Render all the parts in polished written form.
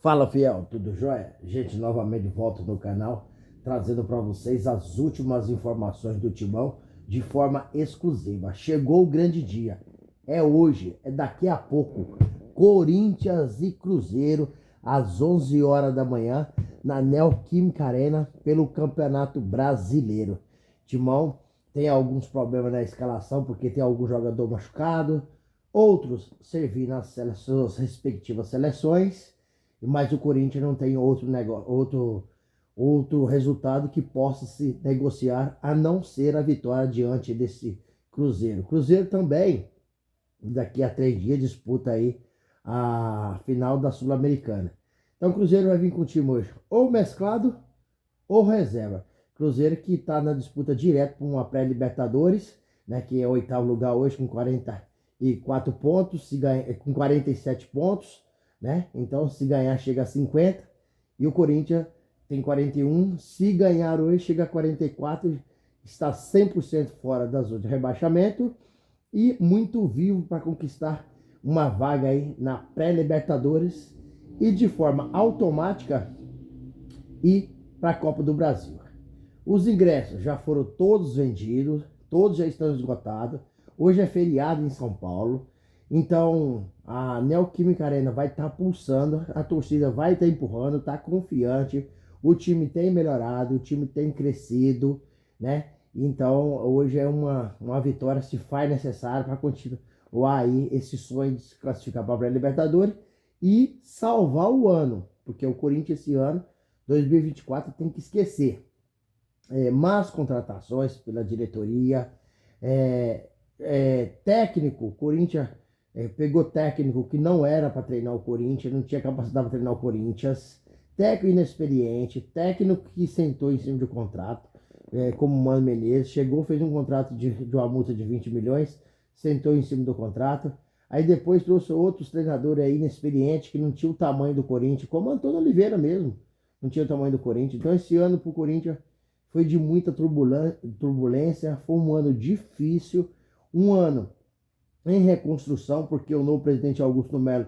Fala, fiel, tudo jóia? Gente, novamente de volta no canal, trazendo para vocês as últimas informações do Timão de forma exclusiva. Chegou o grande dia, é hoje, é daqui a pouco. Corinthians e Cruzeiro, às 11 horas da manhã, na Neoquímica Arena, pelo Campeonato Brasileiro. Timão tem alguns problemas na escalação, porque tem algum jogador machucado, outros servir nas suas respectivas seleções, mas o Corinthians não tem outro negócio, outro resultado que possa se negociar a não ser a vitória diante desse Cruzeiro. Cruzeiro também, daqui a 3 dias, disputa aí a final da Sul-Americana. Então o Cruzeiro vai vir com o time hoje ou mesclado ou reserva. Cruzeiro que está na disputa direto para uma pré-Libertadores, né, que é o 8º lugar hoje com 44 pontos, se ganha, com 47 pontos, né? Então, se ganhar, chega a 50. E o Corinthians tem 41. Se ganhar hoje, chega a 44. Está 100% fora da zona de rebaixamento e muito vivo para conquistar uma vaga aí na pré-Libertadores e de forma automática ir para a Copa do Brasil. Os ingressos já foram todos vendidos, todos já estão esgotados. Hoje é feriado em São Paulo, então a Neoquímica Arena vai estar pulsando, a torcida vai estar empurrando, está confiante, o time tem melhorado, o time tem crescido, né? Então hoje é uma vitória se faz necessário para continuar aí esse sonho de se classificar para a pré-Libertadores e salvar o ano, porque o Corinthians esse ano, 2024, tem que esquecer. Más contratações pela diretoria, técnico, Corinthians pegou técnico que não era para treinar o Corinthians, não tinha capacidade para treinar o Corinthians, técnico inexperiente, técnico que sentou em cima do contrato, como o Mano Menezes, chegou, fez um contrato de uma multa de 20 milhões, sentou em cima do contrato, aí depois trouxe outros treinadores aí inexperientes que não tinham o tamanho do Corinthians, como Antônio Oliveira mesmo, não tinha o tamanho do Corinthians. Então esse ano para o Corinthians foi de muita turbulência, foi um ano difícil, um ano em reconstrução, porque o novo presidente Augusto Melo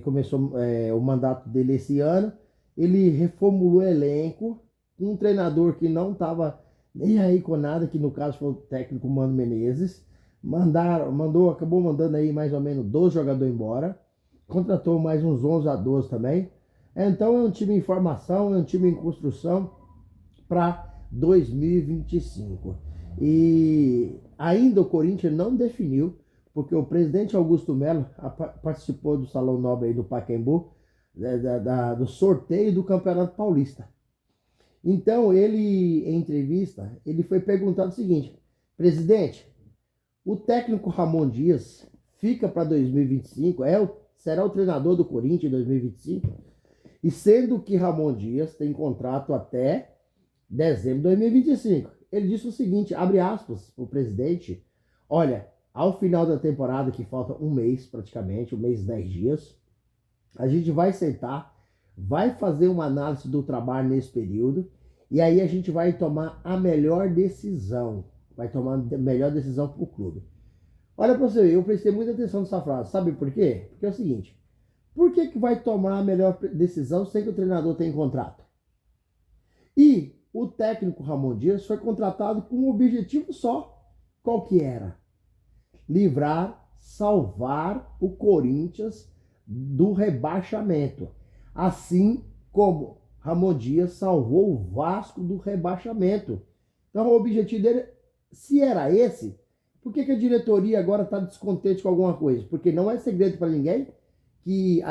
começou o mandato dele esse ano, ele reformulou o elenco, um treinador que não estava nem aí com nada, que no caso foi o técnico Mano Menezes, acabou mandando aí mais ou menos 12 jogadores embora, contratou mais uns 11 a 12 também. Então é um time em formação, é um time em construção para 2025. E ainda o Corinthians não definiu, porque o presidente Augusto Melo participou do Salão Nobre aí do Pacaembu, do sorteio do Campeonato Paulista. Então ele, em entrevista, ele foi perguntado o seguinte: presidente, o técnico Ramon Dias fica para 2025, será o treinador do Corinthians em 2025? E sendo que Ramon Dias tem contrato até dezembro de 2025. Ele disse o seguinte, abre aspas, o presidente: olha, ao final da temporada, que falta um mês praticamente, um mês e 10 dias, a gente vai sentar, vai fazer uma análise do trabalho nesse período, e aí a gente vai tomar a melhor decisão, vai tomar a melhor decisão para o clube. Olha para você ver, eu prestei muita atenção nessa frase, sabe por quê? Porque é o seguinte, por que vai tomar a melhor decisão sem que o treinador tenha contrato? E o técnico Ramon Dias foi contratado com um objetivo só. Qual que era? Livrar, salvar o Corinthians do rebaixamento. Assim como Ramon Dias salvou o Vasco do rebaixamento. Então o objetivo dele, se era esse, por que a diretoria agora está descontente com alguma coisa? Porque não é segredo para ninguém que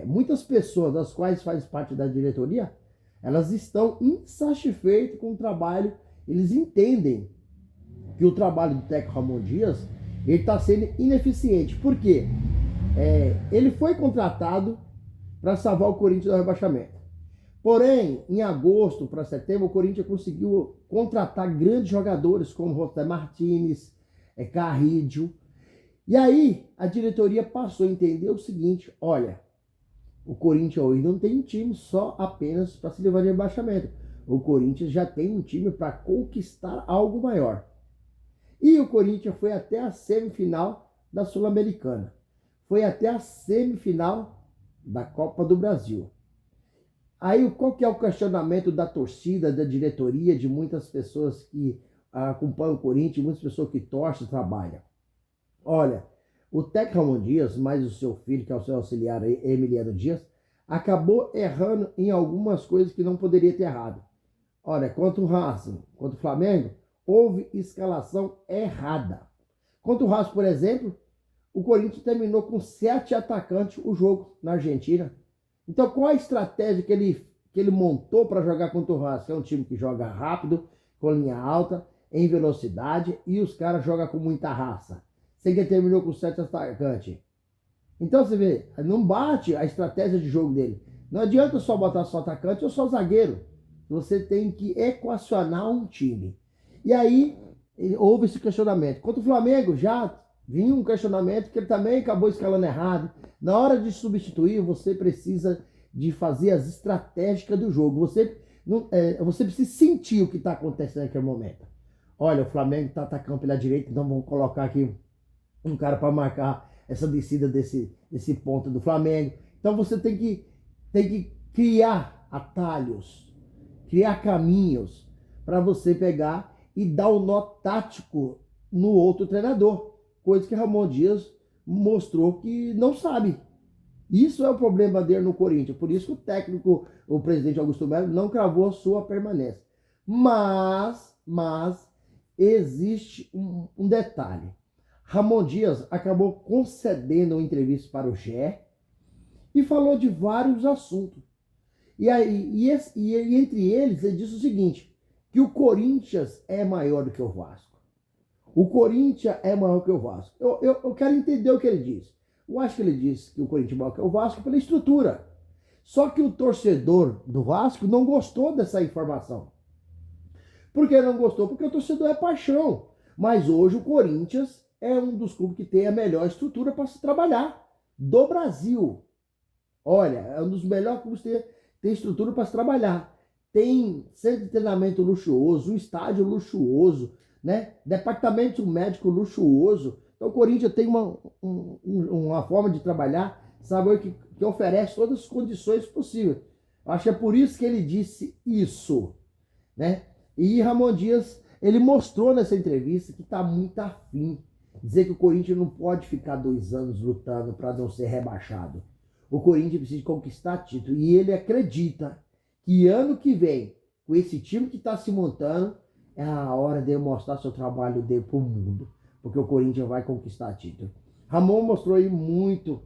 muitas pessoas das quais faz parte da diretoria, elas estão insatisfeitas com o trabalho. Eles entendem que o trabalho do técnico Ramon Dias está sendo ineficiente. Por quê? Ele foi contratado para salvar o Corinthians do rebaixamento. Porém, em agosto para setembro, o Corinthians conseguiu contratar grandes jogadores como José Martínez, Carrídio. E aí a diretoria passou a entender o seguinte: olha, o Corinthians hoje não tem um time só apenas para se livrar de rebaixamento. O Corinthians já tem um time para conquistar algo maior. E o Corinthians foi até a semifinal da Sul-Americana. Foi até a semifinal da Copa do Brasil. Aí qual que é o questionamento da torcida, da diretoria, de muitas pessoas que acompanham o Corinthians, muitas pessoas que torcem, trabalham? Olha, o técnico Ramon Dias, mais o seu filho, que é o seu auxiliar Emiliano Dias, acabou errando em algumas coisas que não poderia ter errado. Olha, contra o Racing, contra o Flamengo, houve escalação errada. Contra o Racing, por exemplo, o Corinthians terminou com 7 atacantes o jogo na Argentina. Então, qual a estratégia que ele montou para jogar contra o Racing? É um time que joga rápido, com linha alta, em velocidade, e os caras jogam com muita raça. Sei que ele terminou com 7 atacantes. Então, você vê, não bate a estratégia de jogo dele. Não adianta só botar só atacante ou só zagueiro. Você tem que equacionar um time. E aí, houve esse questionamento. Contra o Flamengo, já vinha um questionamento que ele também acabou escalando errado. Na hora de substituir, você precisa de fazer as estratégicas do jogo. Você precisa sentir o que está acontecendo naquele momento. Olha, o Flamengo está atacando pela direita, então vamos colocar aqui um cara para marcar essa descida desse ponto do Flamengo. Então você tem que criar atalhos, criar caminhos para você pegar e dar o nó tático no outro treinador. Coisa que Ramon Dias mostrou que não sabe. Isso é o problema dele no Corinthians. Por isso que o técnico, o presidente Augusto Melo, não cravou a sua permanência. Mas existe um detalhe. Ramon Dias acabou concedendo uma entrevista para o GE e falou de vários assuntos. E entre eles, ele disse o seguinte, que o Corinthians é maior do que o Vasco. O Corinthians é maior que o Vasco. Eu quero entender o que ele disse. Eu acho que ele disse que o Corinthians é maior que o Vasco pela estrutura. Só que o torcedor do Vasco não gostou dessa informação. Por que não gostou? Porque o torcedor é paixão. Mas hoje o Corinthians é um dos clubes que tem a melhor estrutura para se trabalhar do Brasil. Olha, é um dos melhores clubes que tem estrutura para se trabalhar. Tem centro de treinamento luxuoso, um estádio luxuoso, né? Departamento médico luxuoso. Então o Corinthians tem uma forma de trabalhar, sabe, que oferece todas as condições possíveis. Acho que é por isso que ele disse isso, né? E Ramon Dias, ele mostrou nessa entrevista que está muito afim. Dizer que o Corinthians não pode ficar 2 anos lutando para não ser rebaixado. O Corinthians precisa conquistar título. E ele acredita que ano que vem, com esse time que está se montando, é a hora de mostrar seu trabalho dele para o mundo. Porque o Corinthians vai conquistar título. Ramon mostrou aí muito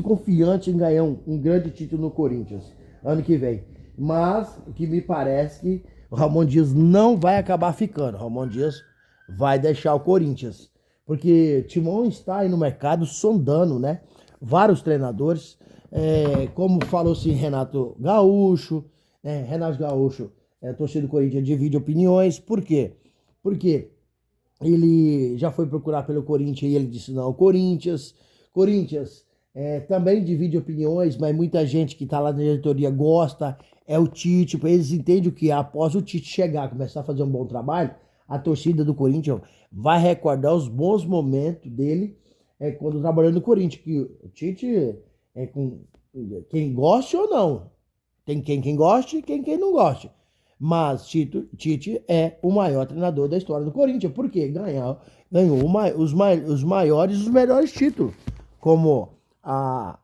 confiante em ganhar um grande título no Corinthians ano que vem. Mas o que me parece que o Ramon Dias não vai acabar ficando. O Ramon Dias vai deixar o Corinthians. Porque Timão está aí no mercado sondando, né? Vários treinadores. Como falou-se Renato Gaúcho. Renato Gaúcho, torcedor do Corinthians, divide opiniões. Por quê? Porque ele já foi procurar pelo Corinthians e ele disse não, Corinthians também divide opiniões, mas muita gente que está lá na diretoria gosta, é o Tite, eles entendem que após o Tite chegar, começar a fazer um bom trabalho, a torcida do Corinthians vai recordar os bons momentos dele quando trabalhando no Corinthians, que o Tite com quem goste ou não, tem quem goste e quem não goste. Mas Tite é o maior treinador da história do Corinthians, porque ganhou os maiores e os melhores títulos, como a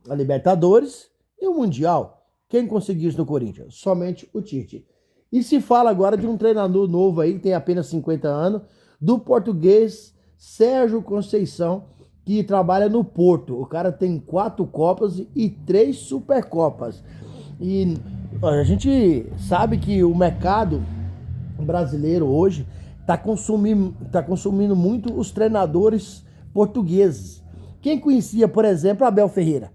Libertadores e o Mundial. Quem conseguiu isso no Corinthians? Somente o Tite. E se fala agora de um treinador novo aí, que tem apenas 50 anos, do português Sérgio Conceição, que trabalha no Porto. O cara tem 4 Copas e 3 Supercopas. E a gente sabe que o mercado brasileiro hoje está consumindo muito os treinadores portugueses. Quem conhecia, por exemplo, Abel Ferreira?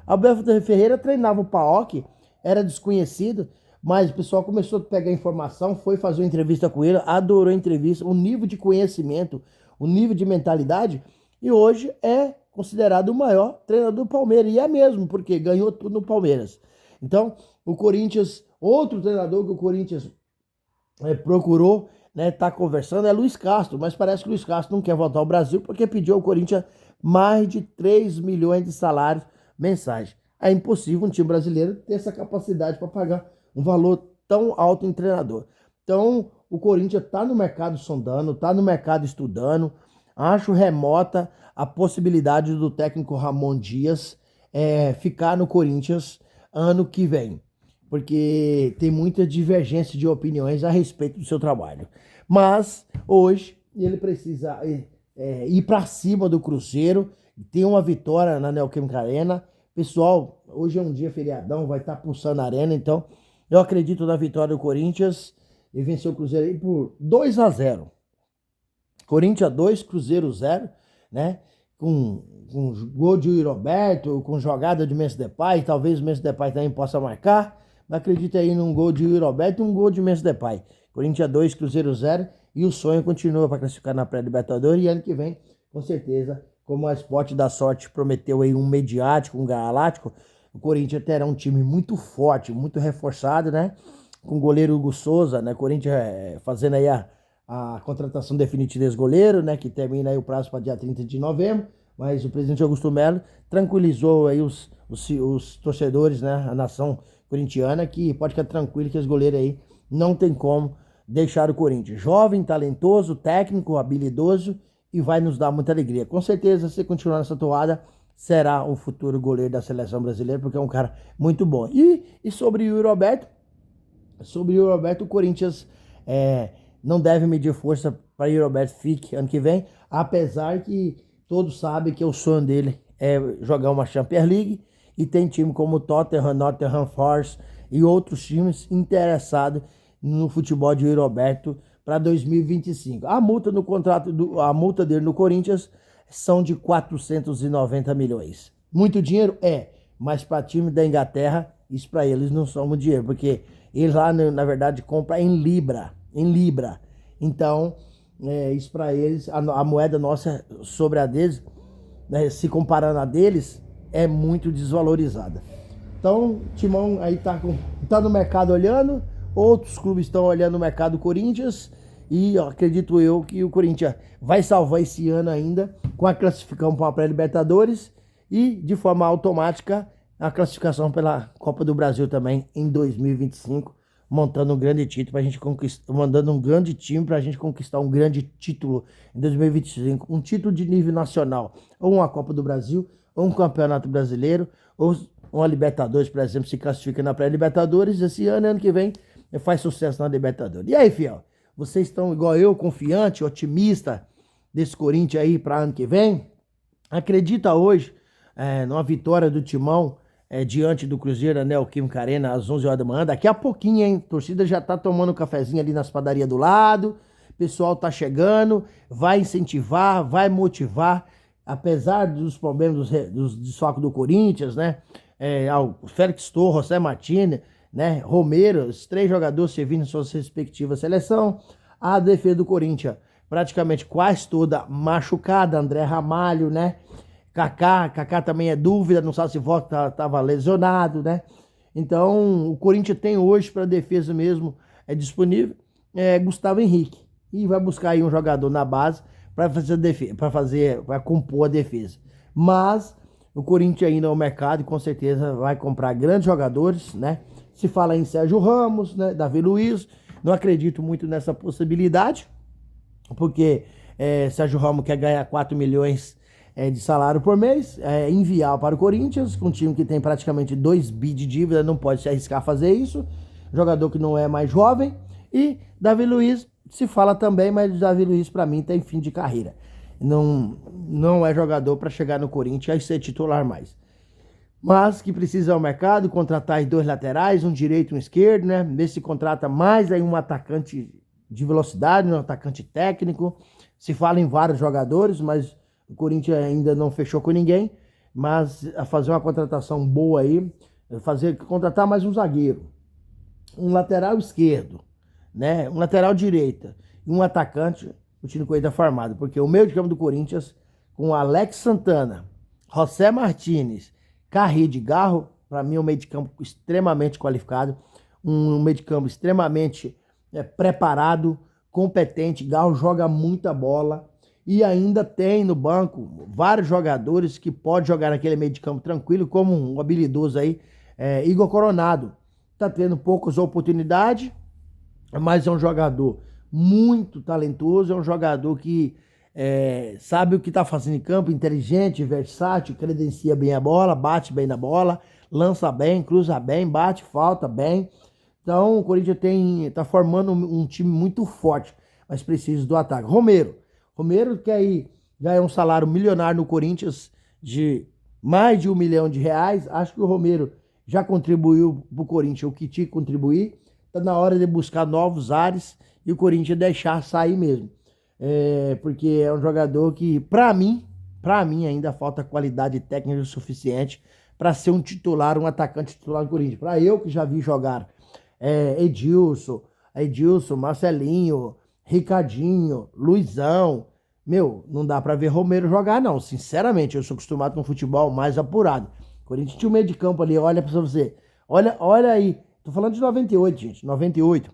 Abel Ferreira treinava o PAOK, era desconhecido, mas o pessoal começou a pegar informação, foi fazer uma entrevista com ele, adorou a entrevista, o nível de conhecimento, o nível de mentalidade, e hoje é considerado o maior treinador do Palmeiras, e é mesmo, porque ganhou tudo no Palmeiras. Então, o Corinthians, outro treinador que o Corinthians procurou, né, tá conversando, é Luiz Castro, mas parece que o Luiz Castro não quer voltar ao Brasil porque pediu ao Corinthians mais de 3 milhões de salários mensais. É impossível um time brasileiro ter essa capacidade para pagar um valor tão alto em treinador. Então, o Corinthians está no mercado sondando, está no mercado estudando. Acho remota a possibilidade do técnico Ramon Dias ficar no Corinthians ano que vem, porque tem muita divergência de opiniões a respeito do seu trabalho. Mas hoje ele precisa ir para cima do Cruzeiro, ter uma vitória na Neoquímica Arena. Pessoal, hoje é um dia feriadão, vai estar pulsando a arena, então eu acredito na vitória do Corinthians e venceu o Cruzeiro aí por 2-0. Corinthians 2, Cruzeiro 0, né? Com gol de Yuri Roberto, com jogada de Memphis Depay, talvez o Memphis Depay também possa marcar, mas acredito aí num gol de Yuri Roberto e um gol de Memphis Depay. Corinthians 2, Cruzeiro 0, e o sonho continua para classificar na pré-Libertadores, e ano que vem, com certeza, como a Sport da Sorte prometeu aí um mediático, um galáctico, o Corinthians terá um time muito forte, muito reforçado, né? Com o goleiro Hugo Souza, né? Corinthians fazendo aí a contratação definitiva desse goleiro, né? Que termina aí o prazo para dia 30 de novembro. Mas o presidente Augusto Melo tranquilizou aí os torcedores, né? A nação corintiana, que pode ficar tranquilo que esse goleiro aí não tem como deixar o Corinthians. Jovem, talentoso, técnico, habilidoso e vai nos dar muita alegria. Com certeza, se continuar nessa toada, será o futuro goleiro da seleção brasileira, porque é um cara muito bom. E sobre o Yuri Roberto, o Corinthians não deve medir força para o Yuri Roberto fique ano que vem, apesar que todos sabem que o sonho dele é jogar uma Champions League, e tem time como o Tottenham, Nottingham Forest e outros times interessados no futebol de Yuri Roberto para 2025. A multa no contrato, a multa dele no Corinthians são de 490 milhões. Muito dinheiro? Mas para time da Inglaterra, isso para eles não são muito dinheiro, porque eles lá, na verdade, compram em libra. Então, isso para eles, a moeda nossa sobre a deles, né, se comparando a deles, é muito desvalorizada. Então, o Timão aí tá no mercado olhando, outros clubes estão olhando o mercado do Corinthians, e acredito eu que o Corinthians vai salvar esse ano ainda com a classificação para a pré-Libertadores e, de forma automática, a classificação pela Copa do Brasil também em 2025, montando um grande título para a gente conquistar, mandando um grande time para a gente conquistar um grande título em 2025, um título de nível nacional, ou uma Copa do Brasil, ou um Campeonato Brasileiro, ou uma Libertadores, por exemplo, se classifica na pré-Libertadores esse ano que vem faz sucesso na Libertadores. E aí, fiel? Vocês estão igual eu, confiante, otimista desse Corinthians aí para ano que vem? Acredita hoje numa vitória do Timão diante do Cruzeiro, na Neoquímica Arena, às 11 horas da manhã? Daqui a pouquinho, hein? A torcida já tá tomando um cafezinho ali nas padarias do lado, o pessoal tá chegando, vai incentivar, vai motivar, apesar dos problemas dos desfalques do Corinthians, né? O Félix Torres, José Martínez, né? Romero, os 3 jogadores servindo em suas respectivas seleções. A defesa do Corinthians praticamente quase toda machucada. André Ramalho, né? Kaká também é dúvida, não sabe se volta, estava lesionado, né? Então, o Corinthians tem hoje para defesa mesmo disponível Gustavo Henrique, e vai buscar aí um jogador na base para compor a defesa. Mas o Corinthians ainda é o mercado e com certeza vai comprar grandes jogadores, né? Se fala em Sérgio Ramos, né? Davi Luiz, não acredito muito nessa possibilidade, porque Sérgio Ramos quer ganhar 4 milhões de salário por mês, enviar para o Corinthians, com um time que tem praticamente 2 bi de dívida, não pode se arriscar a fazer isso, jogador que não é mais jovem. E Davi Luiz, se fala também, mas Davi Luiz para mim tem fim de carreira, não é jogador para chegar no Corinthians e ser titular mais. Mas que precisa ao mercado contratar 2 laterais, um direito e um esquerdo, né? Ver se contrata mais aí um atacante de velocidade, um atacante técnico. Se fala em vários jogadores, mas o Corinthians ainda não fechou com ninguém. Mas a fazer uma contratação boa aí, contratar mais um zagueiro, um lateral esquerdo, né? Um lateral direita e um atacante, o time Corinthians formado. Porque o meio de campo do Corinthians, com Alex Santana, José Martínez, Carride, Garro, para mim é um meio de campo extremamente qualificado, um meio de campo extremamente preparado, competente. Garro joga muita bola E ainda tem no banco vários jogadores que podem jogar naquele meio de campo tranquilo, como um habilidoso aí, Igor Coronado. Tá tendo poucas oportunidades, mas é um jogador muito talentoso, é um jogador que sabe o que está fazendo em campo, inteligente, versátil, credencia bem a bola, bate bem na bola, lança bem, cruza bem, bate, falta bem. Então o Corinthians tá formando um time muito forte, mas precisa do ataque. Romero quer ir ganhar um salário milionário no Corinthians de mais de R$ 1 milhão. Acho que o Romero já contribuiu para o Corinthians o que tinha que contribuir. Está na hora de buscar novos ares e o Corinthians deixar sair mesmo. Porque é um jogador que, para mim ainda falta qualidade técnica o suficiente para ser um titular, um atacante titular do Corinthians. Para eu que já vi jogar Edilson, Marcelinho, Ricardinho, Luizão, não dá para ver Romero jogar não, sinceramente, eu sou acostumado com futebol mais apurado. O Corinthians tinha um meio de campo ali, olha para você, olha aí, tô falando de 98, gente, 98.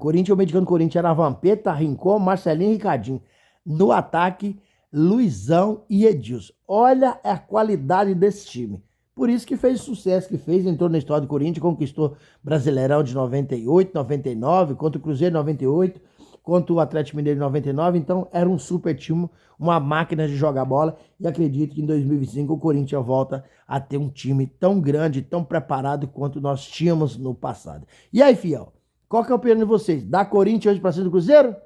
O meio de campo do Corinthians era Vampeta, Rincon, Marcelinho e Ricardinho. No ataque, Luizão e Edilson. Olha a qualidade desse time. Por isso que fez o sucesso que fez, entrou na história do Corinthians, conquistou Brasileirão de 98, 99, contra o Cruzeiro 98, contra o Atlético Mineiro de 99. Então era um super time, uma máquina de jogar bola. E acredito que em 2025 o Corinthians volta a ter um time tão grande, tão preparado quanto nós tínhamos no passado. E aí, fiel? Qual que é a opinião de vocês? Dá Corinthians hoje para cima do Cruzeiro?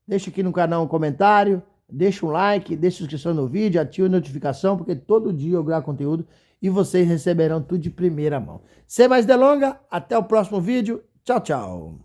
Deixa aqui no canal um comentário, deixa um like, deixa a inscrição no vídeo, ativa a notificação, porque todo dia eu gravo conteúdo e vocês receberão tudo de primeira mão. Sem mais delongas, até o próximo vídeo. Tchau, tchau.